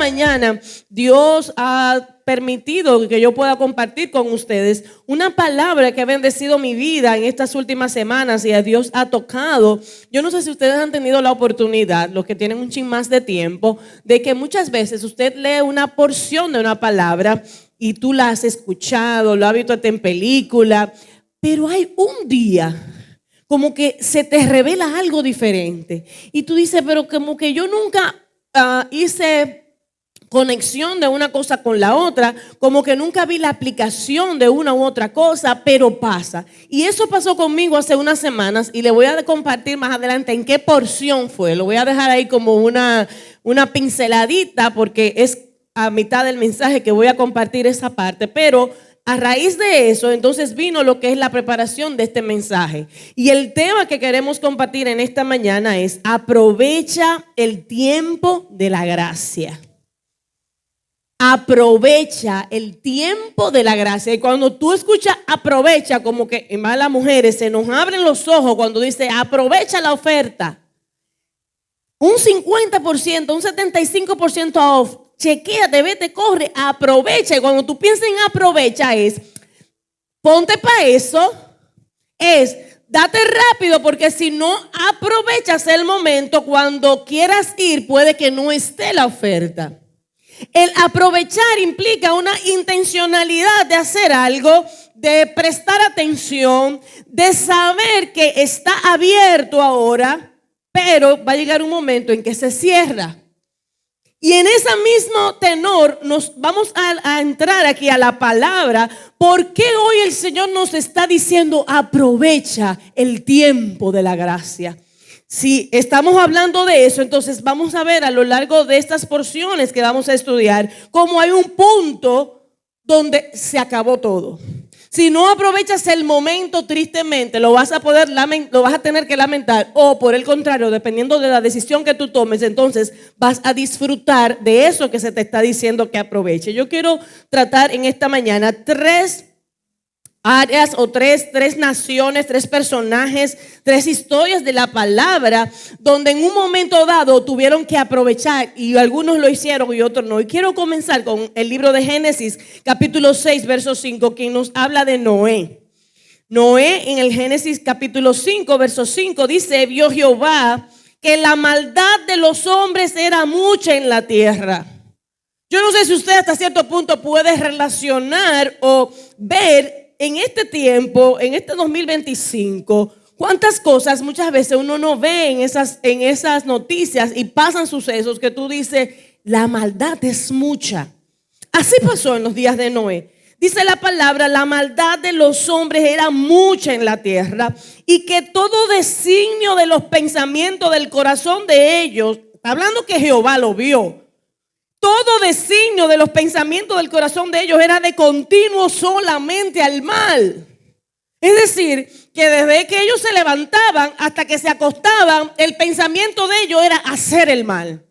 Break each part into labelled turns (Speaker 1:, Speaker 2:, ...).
Speaker 1: mañana Dios ha permitido que yo pueda compartir con ustedes una palabra que ha bendecido mi vida en estas últimas semanas y a Dios ha tocado. Yo no sé si ustedes han tenido la oportunidad, los que tienen un chin más de tiempo, de que muchas veces usted lee una porción de una palabra y tú la has escuchado, lo has visto en película, pero hay un día como que se te revela algo diferente y tú dices, pero como que yo nunca hice conexión de una cosa con la otra, como que nunca vi la aplicación de una u otra cosa, pero pasa. Y eso pasó conmigo hace unas semanas y le voy a compartir más adelante en qué porción fue. Lo voy a dejar ahí como una pinceladita porque es a mitad del mensaje que voy a compartir esa parte, pero a raíz de eso, entonces vino lo que es la preparación de este mensaje. Y el tema que queremos compartir en esta mañana es: aprovecha el tiempo de la gracia. Aprovecha el tiempo de la gracia. Y cuando tú escuchas aprovecha, como que en más las mujeres se nos abren los ojos cuando dice aprovecha la oferta. Un 50%, un 75% off. Chequéate, vete, corre, aprovecha. Y cuando tú piensas en aprovecha es, ponte para eso, es date rápido, porque si no aprovechas el momento, cuando quieras ir puede que no esté la oferta. El aprovechar implica una intencionalidad de hacer algo, de prestar atención, de saber que está abierto ahora, pero va a llegar un momento en que se cierra. Y en ese mismo tenor nos vamos a entrar aquí a la palabra. ¿Por qué hoy el Señor nos está diciendo aprovecha el tiempo de la gracia? Si estamos hablando de eso, entonces vamos a ver a lo largo de estas porciones que vamos a estudiar cómo hay un punto donde se acabó todo. Si no aprovechas el momento, tristemente lo vas a tener que lamentar, o por el contrario, dependiendo de la decisión que tú tomes, entonces vas a disfrutar de eso que se te está diciendo que aproveche. Yo quiero tratar en esta mañana tres áreas o tres naciones, tres personajes, tres historias de la palabra donde en un momento dado tuvieron que aprovechar, y algunos lo hicieron y otros no. Y quiero comenzar con el libro de Génesis capítulo 6 verso 5, que nos habla de Noé. Noé, en el Génesis capítulo 5 verso 5 dice: vio Jehová que la maldad de los hombres era mucha en la tierra. Yo no sé si usted hasta cierto punto puede relacionar o ver en este tiempo, en este 2025, cuántas cosas muchas veces uno no ve en esas noticias y pasan sucesos que tú dices, la maldad es mucha. Así pasó en los días de Noé. Dice la palabra, la maldad de los hombres era mucha en la tierra, y que todo designio de los pensamientos del corazón de ellos, hablando que Jehová lo vio, todo designio de los pensamientos del corazón de ellos era de continuo solamente al mal. Es decir, que desde que ellos se levantaban hasta que se acostaban, el pensamiento de ellos era hacer el mal.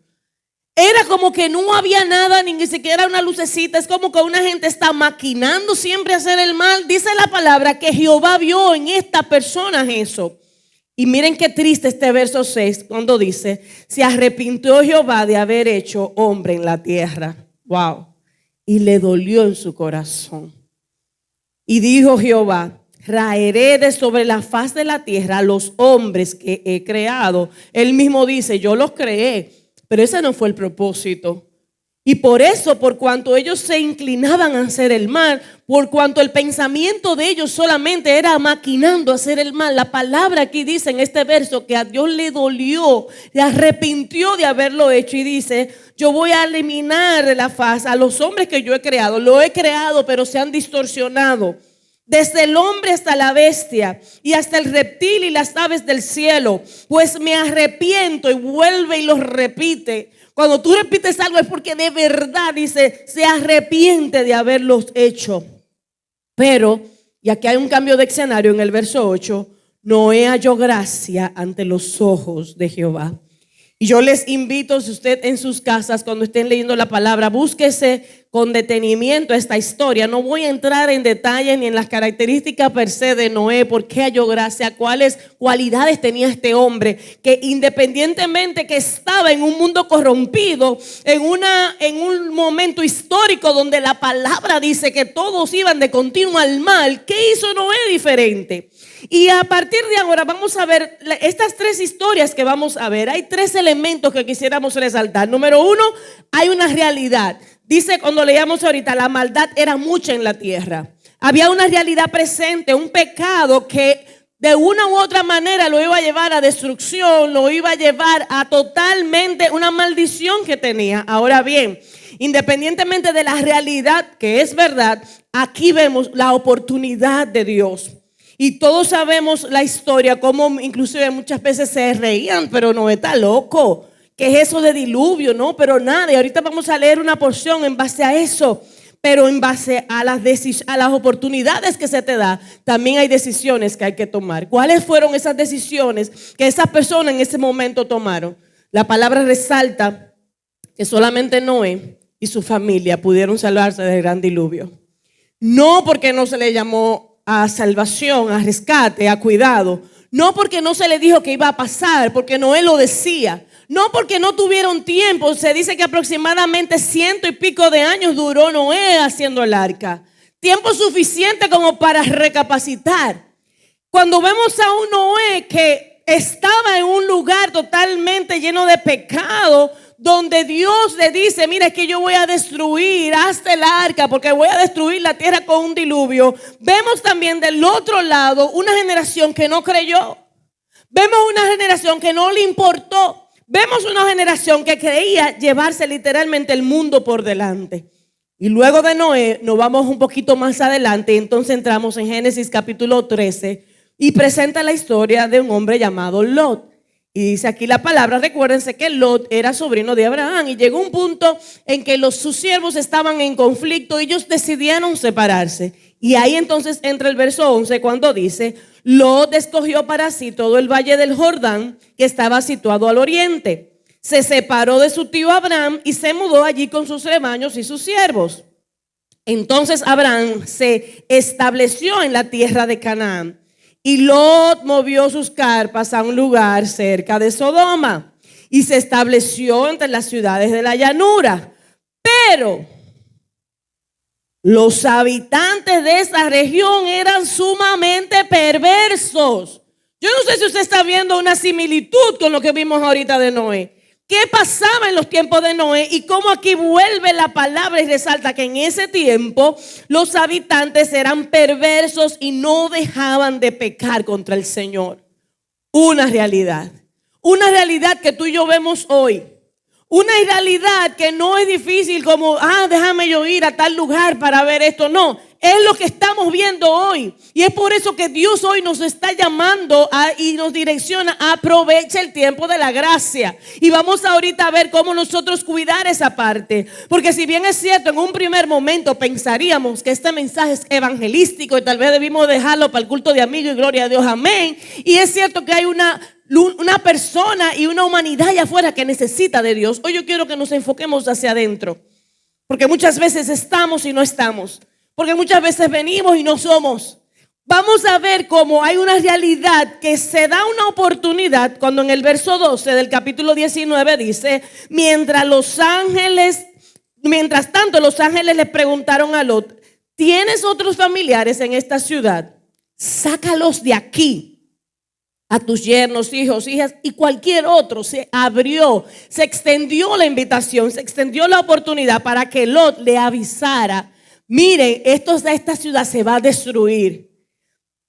Speaker 1: Era como que no había nada, ni siquiera una lucecita. Es como que una gente está maquinando siempre hacer el mal. Dice la palabra que Jehová vio en estas personas eso. Y miren qué triste este verso 6 cuando dice: se arrepintió Jehová de haber hecho hombre en la tierra. Wow. Y le dolió en su corazón. Y dijo Jehová: raeré de sobre la faz de la tierra a los hombres que he creado. Él mismo dice: yo los creé, pero ese no fue el propósito. Y por eso, por cuanto ellos se inclinaban a hacer el mal, por cuanto el pensamiento de ellos solamente era maquinando hacer el mal, la palabra aquí dice en este verso que a Dios le dolió, le arrepintió de haberlo hecho, y dice: yo voy a eliminar de la faz a los hombres que yo he creado. Lo he creado, pero se han distorsionado. Desde el hombre hasta la bestia y hasta el reptil y las aves del cielo, pues me arrepiento. Y vuelve y lo repite. Cuando tú repites algo es porque de verdad, dice, se arrepiente de haberlos hecho. Pero, y aquí hay un cambio de escenario en el verso 8, Noé halló gracia ante los ojos de Jehová. Y yo les invito, si usted en sus casas, cuando estén leyendo la palabra, búsquese con detenimiento esta historia. No voy a entrar en detalles ni en las características per se de Noé, por qué halló gracia, cuáles cualidades tenía este hombre, que independientemente que estaba en un mundo corrompido, en un momento histórico donde la palabra dice que todos iban de continuo al mal, ¿qué hizo Noé diferente? Y a partir de ahora vamos a ver estas tres historias que vamos a ver. Hay tres elementos que quisiéramos resaltar. Número uno, hay una realidad. Dice cuando leíamos ahorita, la maldad era mucha en la tierra. Había una realidad presente, un pecado que de una u otra manera lo iba a llevar a destrucción, lo iba a llevar a totalmente una maldición que tenía. Ahora bien, independientemente de la realidad que es verdad, aquí vemos la oportunidad de Dios. Y todos sabemos la historia, como inclusive muchas veces se reían, pero no está loco. ¿Qué es eso de diluvio? No, pero nada. Y ahorita vamos a leer una porción en base a eso. Pero en base a las oportunidades que se te da, también hay decisiones que hay que tomar. ¿Cuáles fueron esas decisiones que esas personas en ese momento tomaron? La palabra resalta que solamente Noé y su familia pudieron salvarse del gran diluvio. No porque no se le llamó a salvación, a rescate, a cuidado. No porque no se le dijo que iba a pasar, porque Noé lo decía. No porque no tuvieron tiempo. Se dice que aproximadamente 100 y pico de años duró Noé haciendo el arca. Tiempo suficiente como para recapacitar. Cuando vemos a un Noé que estaba en un lugar totalmente lleno de pecado, donde Dios le dice, mira, es que yo voy a destruir hasta el arca, porque voy a destruir la tierra con un diluvio. Vemos también del otro lado una generación que no creyó. Vemos una generación que no le importó. Vemos una generación que creía llevarse literalmente el mundo por delante. Y luego de Noé nos vamos un poquito más adelante y entonces entramos en Génesis capítulo 13 y presenta la historia de un hombre llamado Lot. Y dice aquí la palabra, recuérdense que Lot era sobrino de Abraham y llegó un punto en que sus siervos estaban en conflicto y ellos decidieron separarse. Y ahí entonces entra el verso 11 cuando dice, Lot escogió para sí todo el valle del Jordán que estaba situado al oriente. Se separó de su tío Abraham y se mudó allí con sus rebaños y sus siervos. Entonces Abraham se estableció en la tierra de Canaán. Y Lot movió sus carpas a un lugar cerca de Sodoma y se estableció entre las ciudades de la llanura. Pero los habitantes de esa región eran sumamente perversos. Yo no sé si usted está viendo una similitud con lo que vimos ahorita de Noé. ¿Qué pasaba en los tiempos de Noé? Y cómo aquí vuelve la palabra y resalta que en ese tiempo los habitantes eran perversos y no dejaban de pecar contra el Señor. Una realidad que tú y yo vemos hoy. Una realidad que no es difícil como, déjame yo ir a tal lugar para ver esto. No, es lo que estamos viendo hoy. Y es por eso que Dios hoy nos está llamando y nos direcciona a aprovechar el tiempo de la gracia. Y vamos ahorita a ver cómo nosotros cuidar esa parte. Porque si bien es cierto, en un primer momento pensaríamos que este mensaje es evangelístico y tal vez debimos dejarlo para el culto de amigos y gloria a Dios, amén. Y es cierto que hay una persona y una humanidad allá afuera que necesita de Dios. Hoy yo quiero que nos enfoquemos hacia adentro, porque muchas veces estamos y no estamos, porque muchas veces venimos y no somos. Vamos a ver cómo hay una realidad que se da una oportunidad cuando en el verso 12 del capítulo 19 dice, mientras tanto los ángeles le preguntaron a Lot, ¿tienes otros familiares en esta ciudad? Sácalos de aquí. A tus yernos, hijos, hijas y cualquier otro. Se abrió, se extendió la invitación, se extendió la oportunidad para que Lot le avisara, mire, esta ciudad se va a destruir.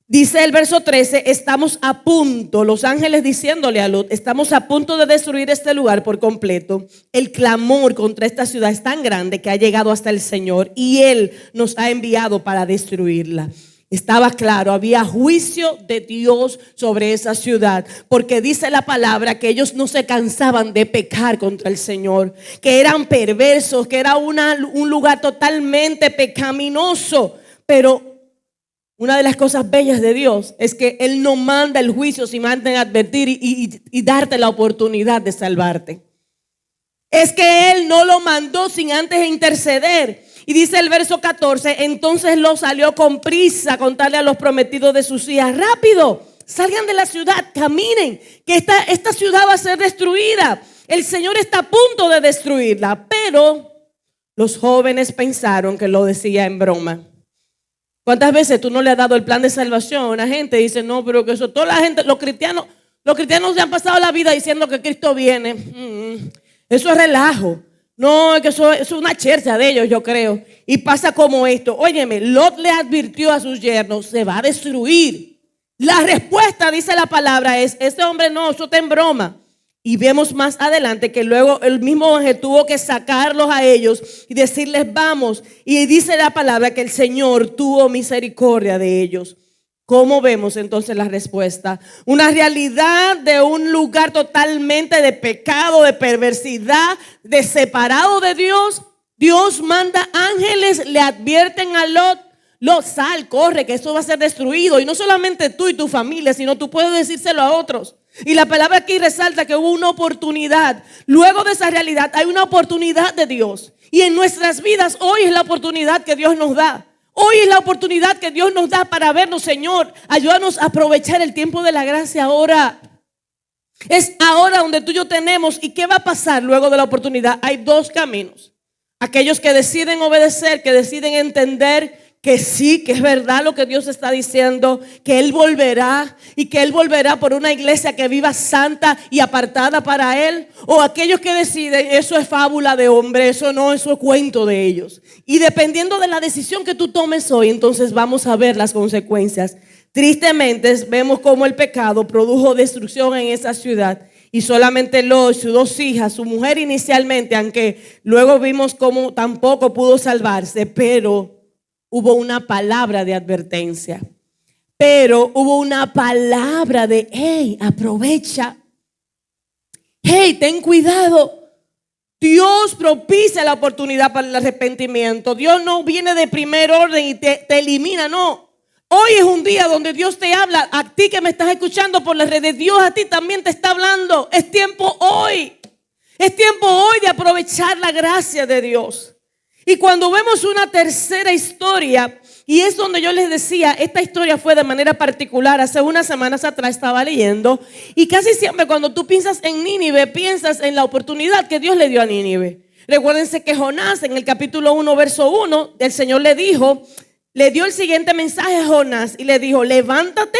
Speaker 1: Dice el verso 13, estamos a punto, los ángeles diciéndole a Lot, estamos a punto de destruir este lugar por completo. El clamor contra esta ciudad es tan grande que ha llegado hasta el Señor y Él nos ha enviado para destruirla. Estaba claro, había juicio de Dios sobre esa ciudad, porque dice la palabra que ellos no se cansaban de pecar contra el Señor, que eran perversos, que era un lugar totalmente pecaminoso. Pero una de las cosas bellas de Dios es que Él no manda el juicio sin antes advertir y darte la oportunidad de salvarte. Es que Él no lo mandó sin antes interceder. Y dice el verso 14, entonces Lot salió con prisa a contarle a los prometidos de sus hijas: rápido, salgan de la ciudad, caminen, que esta ciudad va a ser destruida. El Señor está a punto de destruirla. Pero los jóvenes pensaron que lo decía en broma. ¿Cuántas veces tú no le has dado el plan de salvación a una gente? Dice, no, pero que eso, toda la gente, los cristianos se han pasado la vida diciendo que Cristo viene. Eso es relajo. No, es que eso es una chercha de ellos, yo creo. Y pasa como esto. Óyeme, Lot le advirtió a sus yernos: se va a destruir. La respuesta, dice la palabra, es: este hombre no, eso está en broma. Y vemos más adelante que luego el mismo ángel tuvo que sacarlos a ellos y decirles: vamos. Y dice la palabra que el Señor tuvo misericordia de ellos. ¿Cómo vemos entonces la respuesta? Una realidad de un lugar totalmente de pecado, de perversidad, de separado de Dios. Dios manda ángeles, le advierten a Lot: Lot, sal, corre, que eso va a ser destruido. Y no solamente tú y tu familia, sino tú puedes decírselo a otros. Y la palabra aquí resalta que hubo una oportunidad. Luego de esa realidad hay una oportunidad de Dios. Y en nuestras vidas hoy es la oportunidad que Dios nos da. Hoy es la oportunidad que Dios nos da para vernos. Señor, ayúdanos a aprovechar el tiempo de la gracia ahora. Es ahora donde tú y yo tenemos. ¿Y qué va a pasar luego de la oportunidad? Hay dos caminos. Aquellos que deciden obedecer, que deciden entender que sí, que es verdad lo que Dios está diciendo, que Él volverá y que Él volverá por una iglesia que viva santa y apartada para Él. O aquellos que deciden: eso es fábula de hombre, eso es cuento de ellos. Y dependiendo de la decisión que tú tomes hoy, entonces vamos a ver las consecuencias. Tristemente vemos cómo el pecado produjo destrucción en esa ciudad. Y solamente Lot, sus dos hijas, su mujer inicialmente, aunque luego vimos cómo tampoco pudo salvarse, pero hubo una palabra de advertencia. Pero hubo una palabra de: hey, aprovecha. Hey, ten cuidado. Dios propicia la oportunidad para el arrepentimiento. Dios no viene de primer orden y te elimina, no. Hoy es un día donde Dios te habla. A ti que me estás escuchando por las redes, Dios a ti también te está hablando. Es tiempo hoy. Es tiempo hoy de aprovechar la gracia de Dios. Y cuando vemos una tercera historia, y es donde yo les decía, esta historia fue de manera particular. Hace unas semanas atrás estaba leyendo, y casi siempre cuando tú piensas en Nínive, piensas en la oportunidad que Dios le dio a Nínive. Recuérdense que Jonás, en el capítulo 1, verso 1, el Señor le dio el siguiente mensaje a Jonás y le dijo: levántate,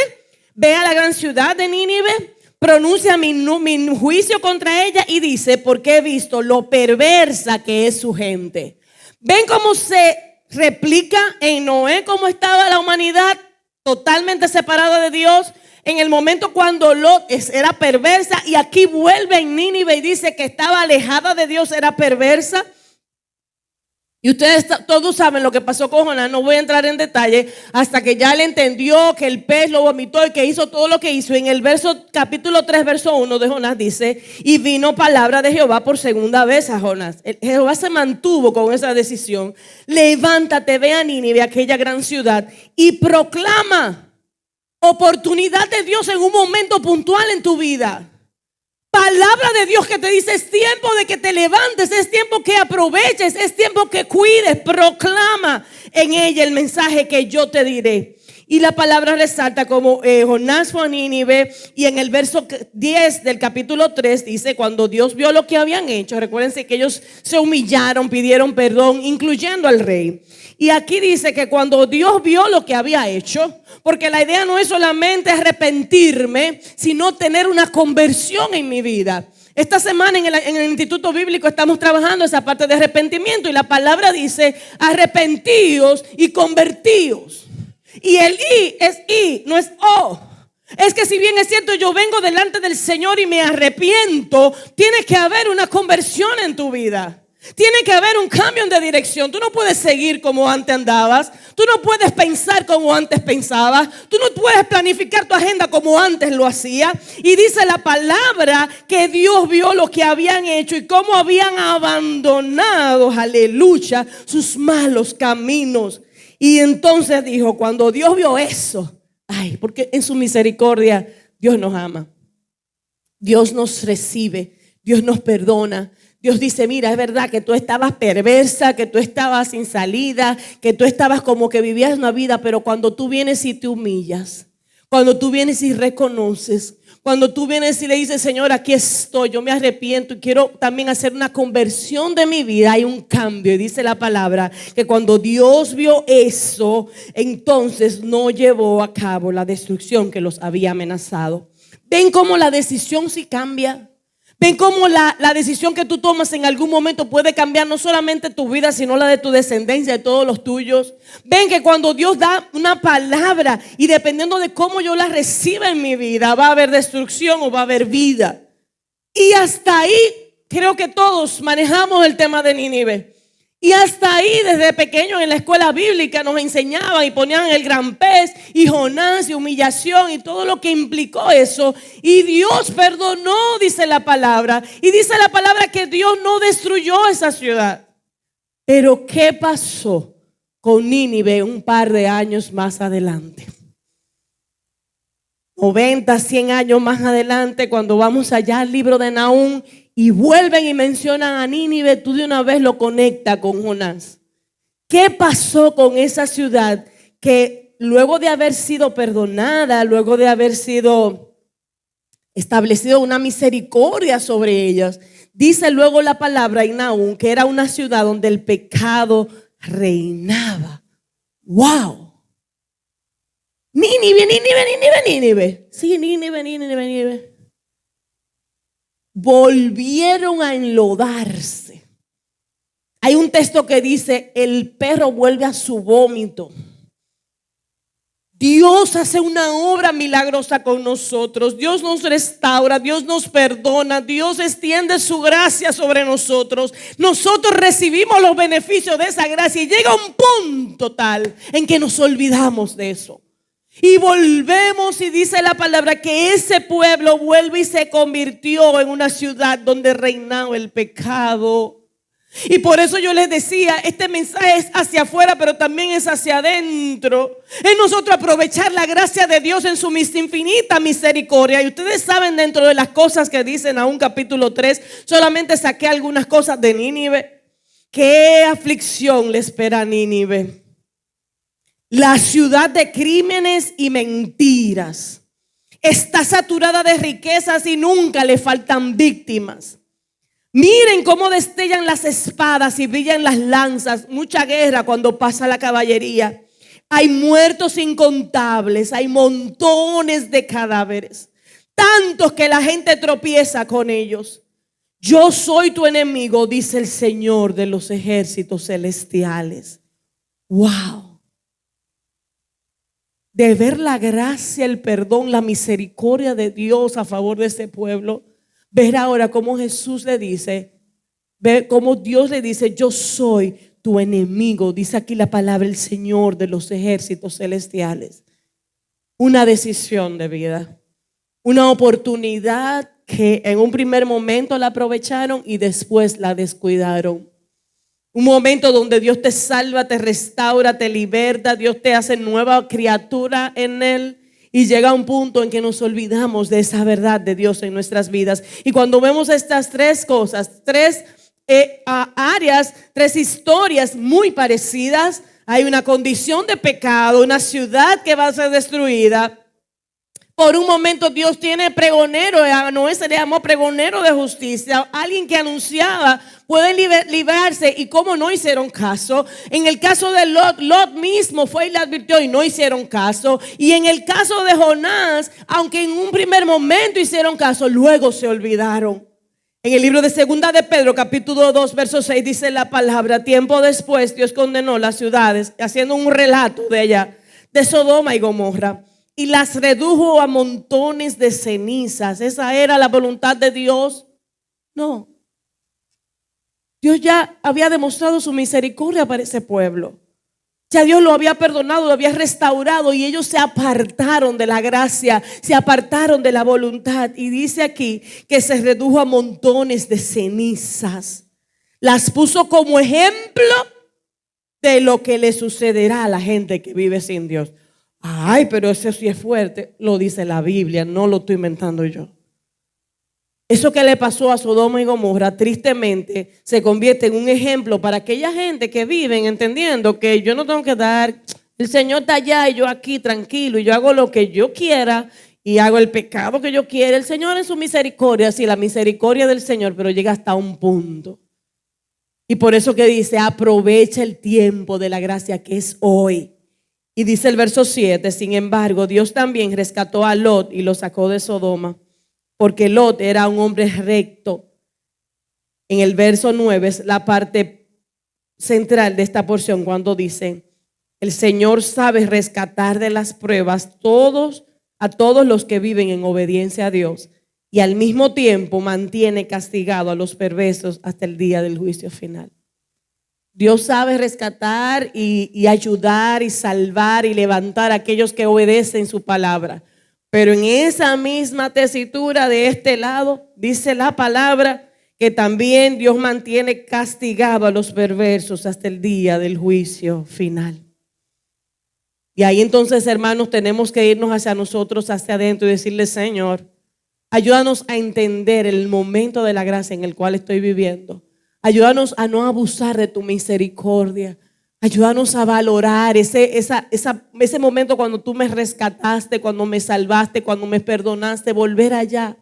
Speaker 1: ve a la gran ciudad de Nínive, pronuncia mi juicio contra ella y dice: porque he visto lo perversa que es su gente. ¿Ven cómo se replica en Noé cómo estaba la humanidad totalmente separada de Dios? En el momento cuando Lot era perversa, y aquí vuelve en Nínive y dice que estaba alejada de Dios, era perversa. Y ustedes todos saben lo que pasó con Jonás. No voy a entrar en detalle hasta que ya él entendió que el pez lo vomitó y que hizo todo lo que hizo. En el capítulo 3, verso 1 de Jonás dice: y vino palabra de Jehová por segunda vez a Jonás. Jehová se mantuvo con esa decisión. Levántate, ve a Nínive, aquella gran ciudad, y proclama. Oportunidad de Dios en un momento puntual en tu vida. Palabra de Dios que te dice: es tiempo de que te levantes, es tiempo que aproveches, es tiempo que cuides. Proclama en ella el mensaje que yo te diré. Y la palabra resalta como Jonás fue a Nínive, y en el verso 10 del capítulo 3 dice: cuando Dios vio lo que habían hecho, recuérdense que ellos se humillaron, pidieron perdón, incluyendo al rey. Y aquí dice que cuando Dios vio lo que había hecho, porque la idea no es solamente arrepentirme, sino tener una conversión en mi vida. Esta semana en el Instituto Bíblico estamos trabajando esa parte de arrepentimiento, y la palabra dice: arrepentíos y convertíos. Y el I es I, no es O. Es que si bien es cierto, yo vengo delante del Señor y me arrepiento, tiene que haber una conversión en tu vida. Tiene que haber un cambio de dirección. Tú no puedes seguir como antes andabas. Tú no puedes pensar como antes pensabas. Tú no puedes planificar tu agenda como antes lo hacía. Y dice la palabra que Dios vio lo que habían hecho y cómo habían abandonado, aleluya, sus malos caminos. Y entonces dijo, cuando Dios vio eso, ay, porque en su misericordia Dios nos ama. Dios nos recibe, Dios nos perdona. Dios dice, mira, es verdad que tú estabas perversa, que tú estabas sin salida, que tú estabas como que vivías una vida, pero cuando tú vienes y te humillas, cuando tú vienes y reconoces, cuando tú vienes y le dices, Señor, aquí estoy, yo me arrepiento y quiero también hacer una conversión de mi vida, hay un cambio. Y dice la palabra que cuando Dios vio eso, entonces no llevó a cabo la destrucción que los había amenazado. ¿Ven cómo la decisión sí cambia? ¿Ven cómo la decisión que tú tomas en algún momento puede cambiar no solamente tu vida, sino la de tu descendencia, de todos los tuyos? Ven que cuando Dios da una palabra y dependiendo de cómo yo la reciba en mi vida, va a haber destrucción o va a haber vida. Y hasta ahí creo que todos manejamos el tema de Nínive. Y hasta ahí desde pequeños en la escuela bíblica nos enseñaban y ponían el gran pez y Jonás y humillación y todo lo que implicó eso. Y Dios perdonó, dice la palabra. Y dice la palabra que Dios no destruyó esa ciudad. Pero ¿qué pasó con Nínive un par de años más adelante? 90, 100 años más adelante, cuando vamos allá al libro de Nahum y vuelven y mencionan a Nínive, tú de una vez lo conectas con Jonás. ¿Qué pasó con esa ciudad que luego de haber sido perdonada, luego de haber sido establecido una misericordia sobre ellas, dice luego la palabra en Nahum que era una ciudad donde el pecado reinaba? ¡Wow! Nínive, Nínive, Nínive, Nínive. Sí, Nínive, Nínive, Nínive. Volvieron a enlodarse. Hay un texto que dice, el perro vuelve a su vómito. Dios hace una obra milagrosa con nosotros. Dios nos restaura, Dios nos perdona, Dios extiende su gracia sobre nosotros. Nosotros recibimos los beneficios de esa gracia y llega un punto tal en que nos olvidamos de eso. Y volvemos y dice la palabra que ese pueblo vuelve y se convirtió en una ciudad donde reinaba el pecado. Y por eso yo les decía, este mensaje es hacia afuera, pero también es hacia adentro. Es nosotros aprovechar la gracia de Dios en su infinita misericordia. Y ustedes saben, dentro de las cosas que dicen a un capítulo 3, solamente saqué algunas cosas de Nínive. ¿Qué aflicción le espera a Nínive? La ciudad de crímenes y mentiras. Está saturada de riquezas y nunca le faltan víctimas. Miren cómo destellan las espadas y brillan las lanzas. Mucha guerra cuando pasa la caballería. Hay muertos incontables, hay montones de cadáveres. Tantos que la gente tropieza con ellos. Yo soy tu enemigo, dice el Señor de los ejércitos celestiales. ¡Wow! De ver la gracia, el perdón, la misericordia de Dios a favor de ese pueblo. Ver ahora cómo Jesús le dice, ver cómo Dios le dice, yo soy tu enemigo. Dice aquí la palabra, el Señor de los ejércitos celestiales. Una decisión de vida, una oportunidad que en un primer momento la aprovecharon y después la descuidaron. Un momento donde Dios te salva, te restaura, te liberta, Dios te hace nueva criatura en Él. Y llega un punto en que nos olvidamos de esa verdad de Dios en nuestras vidas. Y cuando vemos estas tres cosas, tres áreas, tres historias muy parecidas, hay una condición de pecado, una ciudad que va a ser destruida. Por un momento Dios tiene pregonero, a Noé se le llamó pregonero de justicia, alguien que anunciaba pueden librarse, y como no hicieron caso. En el caso de Lot, Lot mismo fue y le advirtió y no hicieron caso. Y en el caso de Jonás, aunque en un primer momento hicieron caso, luego se olvidaron. En el libro de Segunda de Pedro, capítulo 2, verso 6, dice la palabra: tiempo después Dios condenó las ciudades, haciendo un relato de ella, de Sodoma y Gomorra, y las redujo a montones de cenizas. ¿Esa era la voluntad de Dios? No. Dios ya había demostrado su misericordia para ese pueblo. Ya Dios lo había perdonado, lo había restaurado, y ellos se apartaron de la gracia, se apartaron de la voluntad. Y dice aquí que se redujo a montones de cenizas. Las puso como ejemplo de lo que le sucederá a la gente que vive sin Dios. Ay, pero eso sí es fuerte. Lo dice la Biblia, no lo estoy inventando yo. Eso que le pasó a Sodoma y Gomorra, tristemente, se convierte en un ejemplo para aquella gente que viven entendiendo que yo no tengo que dar, el Señor está allá y yo aquí tranquilo y yo hago lo que yo quiera y hago el pecado que yo quiera. El Señor en su misericordia, sí, la misericordia del Señor, pero llega hasta un punto. Y por eso que dice, aprovecha el tiempo de la gracia que es hoy. Y dice el verso 7, sin embargo, Dios también rescató a Lot y lo sacó de Sodoma, porque Lot era un hombre recto. En el verso 9 es la parte central de esta porción cuando dice, el Señor sabe rescatar de las pruebas a todos los que viven en obediencia a Dios y al mismo tiempo mantiene castigado a los perversos hasta el día del juicio final. Dios sabe rescatar y ayudar y salvar y levantar a aquellos que obedecen su palabra. Pero en esa misma tesitura de este lado, dice la palabra que también Dios mantiene castigado a los perversos hasta el día del juicio final. Y ahí entonces, hermanos, tenemos que irnos hacia nosotros, hacia adentro y decirle, Señor, ayúdanos a entender el momento de la gracia en el cual estoy viviendo. Ayúdanos a no abusar de tu misericordia. Ayúdanos a valorar ese momento cuando tú me rescataste, cuando me salvaste, cuando me perdonaste, volver allá.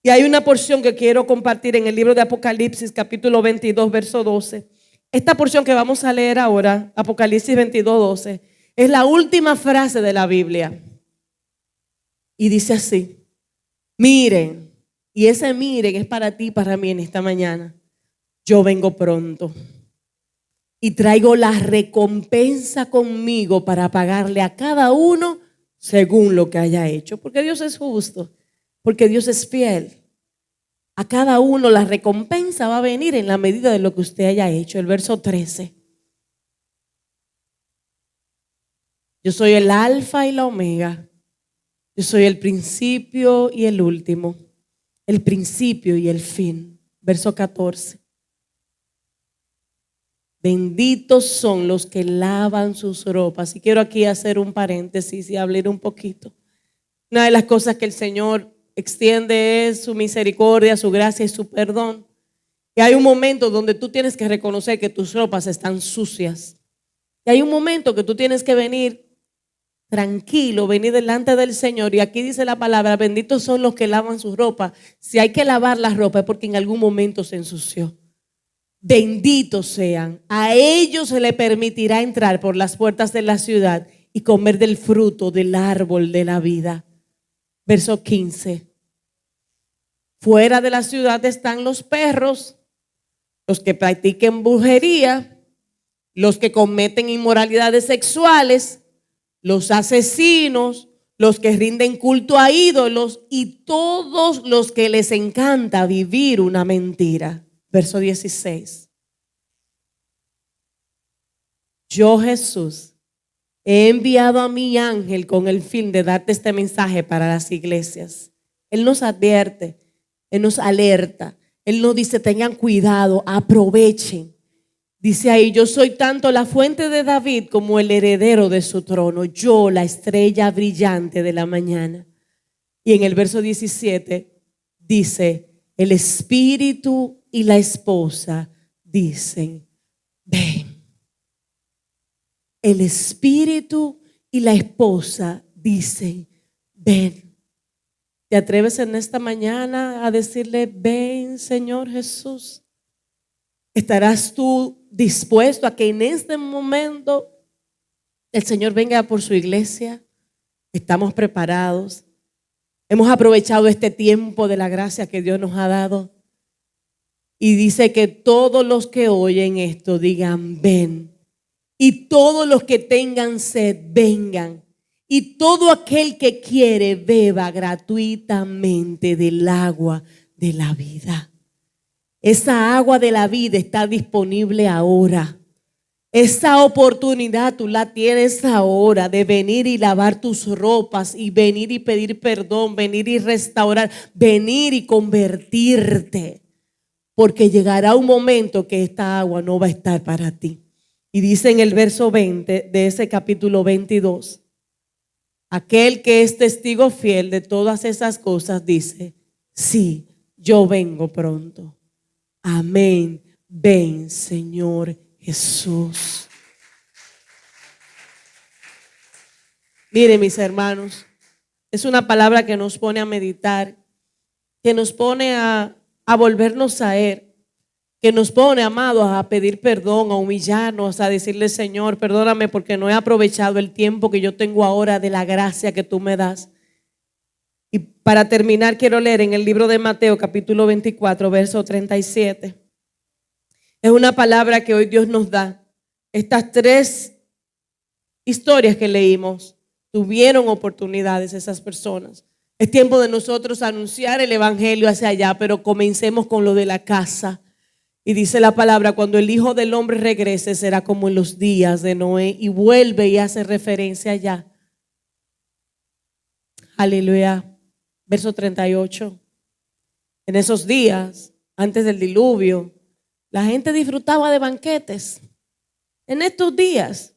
Speaker 1: Y hay una porción que quiero compartir en el libro de Apocalipsis, capítulo 22, verso 12. Esta porción que vamos a leer ahora, Apocalipsis 22, 12, es la última frase de la Biblia. Y dice así, miren, y ese miren es para ti y para mí en esta mañana. Yo vengo pronto. Y traigo la recompensa conmigo para pagarle a cada uno según lo que haya hecho. Porque Dios es justo, porque Dios es fiel. A cada uno la recompensa va a venir en la medida de lo que usted haya hecho. El verso 13. Yo soy el alfa y la omega. Yo soy el principio y el último. El principio y el fin. Verso 14. Benditos son los que lavan sus ropas. Y quiero aquí hacer un paréntesis y hablar un poquito. Una de las cosas que el Señor extiende es su misericordia, su gracia y su perdón. Y hay un momento donde tú tienes que reconocer que tus ropas están sucias. Y hay un momento que tú tienes que venir tranquilo, venir delante del Señor. Y aquí dice la palabra, benditos son los que lavan sus ropas. Si hay que lavar la ropa es porque en algún momento se ensució. Benditos sean, a ellos se le permitirá entrar por las puertas de la ciudad y comer del fruto del árbol de la vida. Verso 15. Fuera de la ciudad están los perros, los que practiquen brujería, los que cometen inmoralidades sexuales, los asesinos, los que rinden culto a ídolos y todos los que les encanta vivir una mentira. Verso 16. Yo, Jesús, he enviado a mi ángel con el fin de darte este mensaje para las iglesias. Él nos advierte, Él nos alerta, Él nos dice tengan cuidado, aprovechen. Dice ahí, yo soy tanto la fuente de David como el heredero de su trono. Yo, la estrella brillante de la mañana. Y en el verso 17 dice, el espíritu y la esposa dicen, ven. El espíritu y la esposa dicen, ven. ¿Te atreves en esta mañana a decirle, ven, Señor Jesús? ¿Estarás tú dispuesto a que en este momento el Señor venga por su iglesia? ¿Estamos preparados? ¿Hemos aprovechado este tiempo de la gracia que Dios nos ha dado? Y dice que todos los que oyen esto digan, ven. Y todos los que tengan sed, vengan. Y todo aquel que quiere, beba gratuitamente del agua de la vida. Esa agua de la vida está disponible ahora. Esa oportunidad tú la tienes ahora de venir y lavar tus ropas y venir y pedir perdón, venir y restaurar, venir y convertirte. Porque llegará un momento que esta agua no va a estar para ti. Y dice en el verso 20 de ese capítulo 22, aquel que es testigo fiel de todas esas cosas dice, sí, yo vengo pronto. Amén. Ven, Señor Jesús. Miren, mis hermanos, es una palabra que nos pone a meditar, que nos pone a volvernos a Él, que nos pone, amados, a pedir perdón, a humillarnos, a decirle: Señor, perdóname porque no he aprovechado el tiempo que yo tengo ahora de la gracia que tú me das. Y para terminar, quiero leer en el libro de Mateo, capítulo 24, verso 37. Es una palabra que hoy Dios nos da. Estas 3 historias que leímos tuvieron oportunidades esas personas. Es tiempo de nosotros anunciar el evangelio hacia allá, pero comencemos con lo de la casa. Y dice la palabra: cuando el Hijo del Hombre regrese, será como en los días de Noé. Y vuelve y hace referencia allá. Aleluya. Verso 38. En esos días, antes del diluvio, la gente disfrutaba de banquetes. En estos días,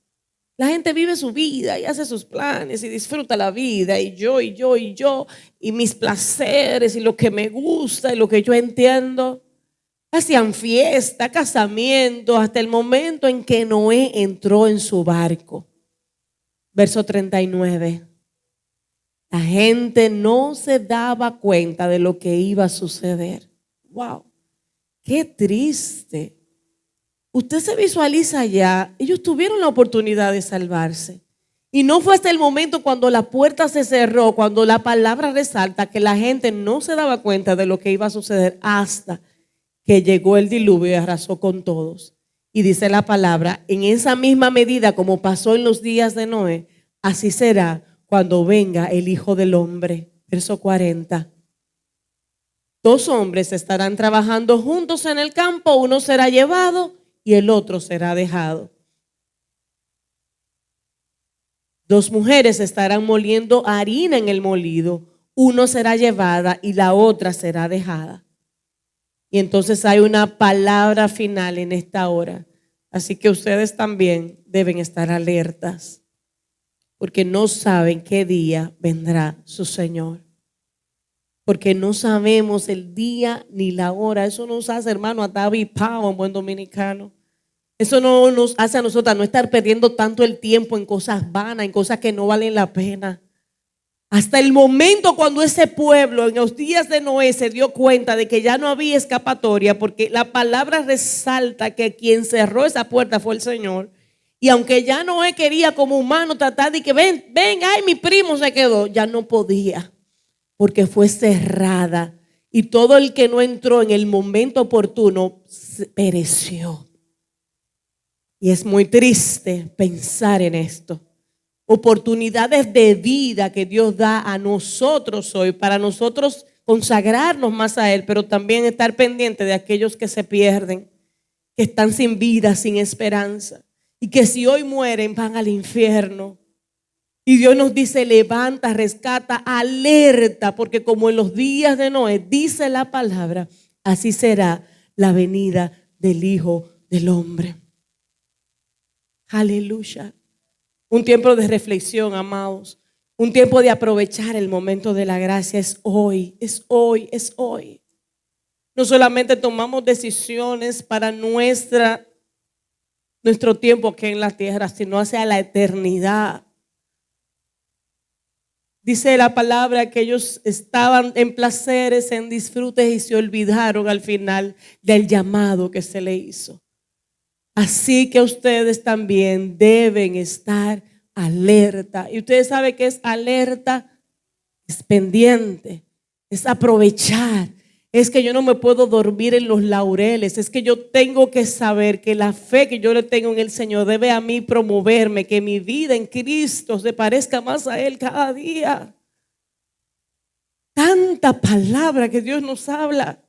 Speaker 1: la gente vive su vida y hace sus planes y disfruta la vida. Y yo, y mis placeres y lo que me gusta y lo que yo entiendo. Hacían fiesta, casamiento, hasta el momento en que Noé entró en su barco. Verso 39. La gente no se daba cuenta de lo que iba a suceder. Wow, qué triste. Usted se visualiza allá, ellos tuvieron la oportunidad de salvarse. Y no fue hasta el momento cuando la puerta se cerró, cuando la palabra resalta que la gente no se daba cuenta de lo que iba a suceder hasta que llegó el diluvio y arrasó con todos. Y dice la palabra: en esa misma medida como pasó en los días de Noé, así será cuando venga el Hijo del Hombre. Verso 40. 2 hombres estarán trabajando juntos en el campo, uno será llevado y el otro será dejado. 2 mujeres estarán moliendo harina en el molido, uno será llevada y la otra será dejada. Y entonces hay una palabra final en esta hora. Así que ustedes también deben estar alertas, porque no saben qué día vendrá su Señor. Porque no sabemos el día ni la hora. Eso nos hace, hermano, a avispado en buen dominicano. Eso no nos hace a nosotros no estar perdiendo tanto el tiempo en cosas vanas, en cosas que no valen la pena. Hasta el momento cuando ese pueblo en los días de Noé se dio cuenta de que ya no había escapatoria, porque la palabra resalta que quien cerró esa puerta fue el Señor. Y aunque ya Noé quería como humano tratar de que ven, ay, mi primo se quedó, ya no podía, porque fue cerrada. Y todo el que no entró en el momento oportuno pereció. Y es muy triste pensar en esto. Oportunidades de vida que Dios da a nosotros hoy, para nosotros consagrarnos más a Él, pero también estar pendiente de aquellos que se pierden, que están sin vida, sin esperanza, y que si hoy mueren van al infierno. Y Dios nos dice: levanta, rescata, alerta, porque como en los días de Noé, dice la palabra, así será la venida del Hijo del Hombre. Aleluya. Un tiempo de reflexión, amados. Un tiempo de aprovechar el momento de la gracia. Es hoy, es hoy, es hoy. No solamente tomamos decisiones para nuestro tiempo aquí en la tierra, sino hacia la eternidad. Dice la palabra que ellos estaban en placeres, en disfrutes y se olvidaron al final del llamado que se le hizo. Así que ustedes también deben estar alerta. Y ustedes saben que es alerta, es pendiente, es aprovechar. Es que yo no me puedo dormir en los laureles. Es que yo tengo que saber que la fe que yo le tengo en el Señor debe a mí promoverme, que mi vida en Cristo se parezca más a Él cada día. Tanta palabra que Dios nos habla.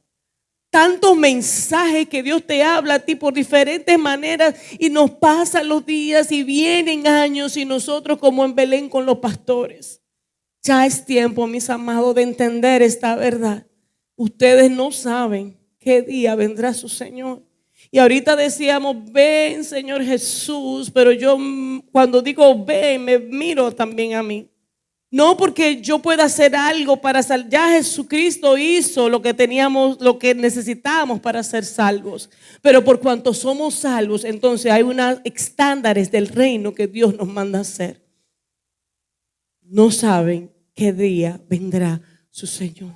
Speaker 1: Tantos mensajes que Dios te habla a ti por diferentes maneras, y nos pasan los días y vienen años y nosotros como en Belén con los pastores. Ya es tiempo, mis amados, de entender esta verdad. Ustedes no saben qué día vendrá su Señor. Y ahorita decíamos: ven, Señor Jesús, pero yo cuando digo ven, me miro también a mí. No porque yo pueda hacer algo para salvar. Ya Jesucristo hizo lo que teníamos, lo que necesitábamos para ser salvos. Pero por cuanto somos salvos, entonces hay unos estándares del reino que Dios nos manda hacer. No saben qué día vendrá su Señor.